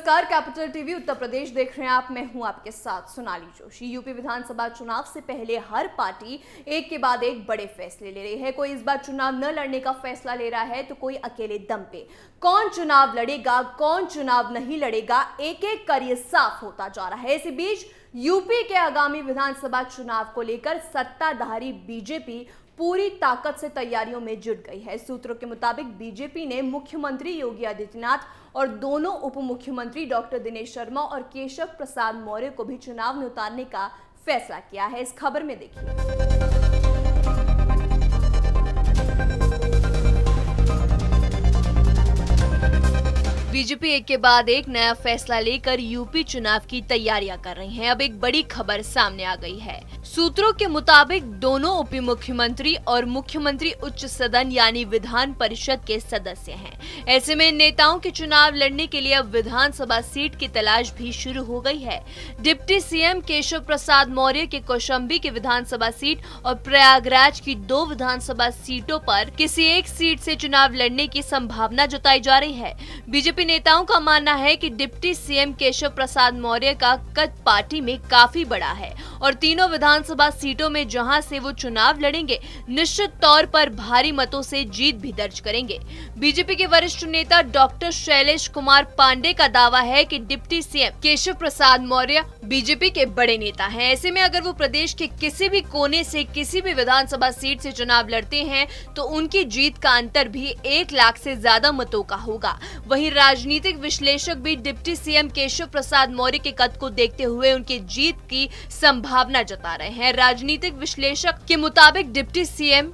नमस्कार, capital TV Uttar Pradesh देख रहे हैं आप। मैं हूं आपके साथ सोनाली जोशी। यूपी विधानसभा चुनाव से पहले हर पार्टी एक के बाद एक बड़े फैसले ले रही है। कोई इस बार चुनाव न लड़ने का फैसला ले रहा है तो कोई अकेले दम पे। कौन चुनाव लड़ेगा, कौन चुनाव नहीं लड़ेगा, एक एक कर ये साफ होता जा रहा है। इसी बीच यूपी के आगामी विधानसभा चुनाव को लेकर सत्ताधारी बीजेपी पूरी ताकत से तैयारियों में जुट गई है। सूत्रों के मुताबिक बीजेपी ने मुख्यमंत्री योगी आदित्यनाथ और दोनों उप मुख्यमंत्री डॉक्टर दिनेश शर्मा और केशव प्रसाद मौर्य को भी चुनाव में उतारने का फैसला किया है। इस खबर में देखिए। बीजेपी एक के बाद एक नया फैसला लेकर यूपी चुनाव की तैयारियां कर रही है। अब एक बड़ी खबर सामने आ गई है। सूत्रों के मुताबिक दोनों उप मुख्यमंत्री और मुख्यमंत्री उच्च सदन यानी विधान परिषद के सदस्य हैं। ऐसे में नेताओं के चुनाव लड़ने के लिए अब विधानसभा सीट की तलाश भी शुरू हो गई है। डिप्टी सीएम केशव प्रसाद मौर्य के कौशाम्बी की विधानसभा सीट और प्रयागराज की 2 विधानसभा सीटों पर किसी एक सीट से चुनाव लड़ने की संभावना जताई जा रही है। बीजेपी नेताओं का मानना है कि डिप्टी सीएम केशव प्रसाद मौर्य का कद पार्टी में काफी बड़ा है और तीनों विधानसभा सीटों में जहां से वो चुनाव लड़ेंगे निश्चित तौर पर भारी मतों से जीत भी दर्ज करेंगे। बीजेपी के वरिष्ठ नेता डॉक्टर शैलेश कुमार पांडे का दावा है कि deputy CM Keshav Prasad Maurya BJP के बड़े नेता हैं। ऐसे में अगर वो प्रदेश के किसी भी कोने से किसी भी विधानसभा सीट से चुनाव लड़ते हैं तो उनकी जीत का अंतर भी 1 लाख से ज्यादा मतों का होगा। वहीं राजनीतिक विश्लेषक भी डिप्टी सीएम केशव प्रसाद मौर्य के कद को देखते हुए उनकी जीत की संभावना जता रहे हैं। राजनीतिक विश्लेषक के मुताबिक डिप्टी सीएम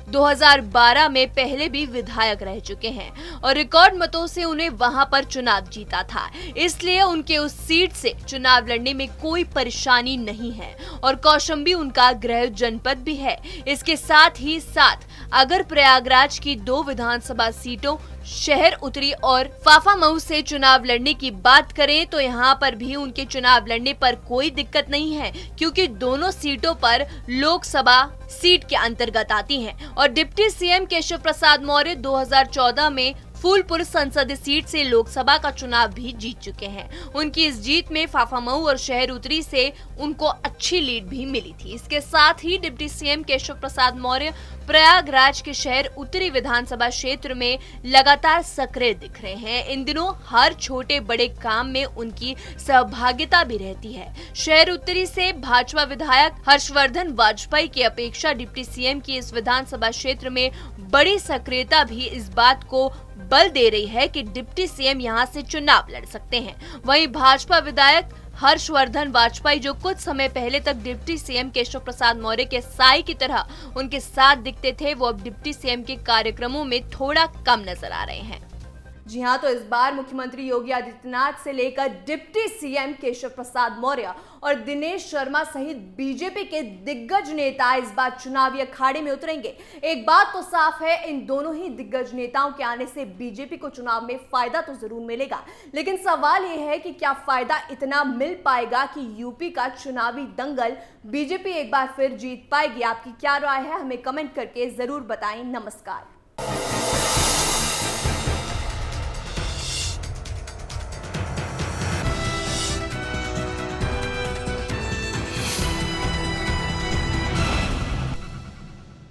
2012 में पहले भी विधायक रह चुके हैं और रिकॉर्ड मतों से उन्हें वहां पर चुनाव जीता था, इसलिए उनके उस सीट से चुनाव लड़ने में कोई परेशानी नहीं है और कौशाम्बी उनका गृह जनपद भी है। इसके साथ ही साथ अगर प्रयागराज की 2 विधानसभा सीटों शहर उत्तरी और फाफामऊ से चुनाव लड़ने की बात करें तो यहाँ पर भी उनके चुनाव लड़ने पर कोई दिक्कत नहीं है, क्योंकि दोनों सीटों पर लोकसभा सीट के अंतर्गत आती हैं और डिप्टी सीएम केशव प्रसाद मौर्य 2014 में फूलपुर संसदीय सीट से लोकसभा का चुनाव भी जीत चुके हैं। उनकी इस जीत में फाफामऊ और शहर उत्तरी से उनको अच्छी लीड भी मिली थी। इसके साथ ही डिप्टी सीएम केशव प्रसाद मौर्य प्रयागराज के शहर उत्तरी विधानसभा क्षेत्र में लगातार सक्रिय दिख रहे हैं। इन दिनों हर छोटे बड़े काम में उनकी सहभागिता भी रहती है। शहर उत्तरी से भाजपा विधायक हर्षवर्धन वाजपेयी की अपेक्षा डिप्टी सीएम की इस विधानसभा क्षेत्र में बड़ी सक्रियता भी इस बात को बल दे रही है कि डिप्टी सीएम यहां से चुनाव लड़ सकते हैं। वहीं भाजपा विधायक हर्षवर्धन वाजपेयी जो कुछ समय पहले तक डिप्टी सीएम केशव प्रसाद मौर्य के साई की तरह उनके साथ दिखते थे, वो अब डिप्टी सीएम के कार्यक्रमों में थोड़ा कम नजर आ रहे हैं। जी हां, तो इस बार मुख्यमंत्री योगी आदित्यनाथ से लेकर डिप्टी सीएम केशव प्रसाद मौर्य और दिनेश शर्मा सहित बीजेपी के दिग्गज नेता इस बार चुनावी अखाड़े में उतरेंगे। एक बात तो साफ है, इन दोनों ही दिग्गज नेताओं के आने से बीजेपी को चुनाव में फायदा तो जरूर मिलेगा, लेकिन सवाल यह है कि क्या फायदा इतना मिल पाएगा कि यूपी का चुनावी दंगल बीजेपी एक बार फिर जीत पाएगी। आपकी क्या राय है, हमें कमेंट करके जरूर बताएं। नमस्कार।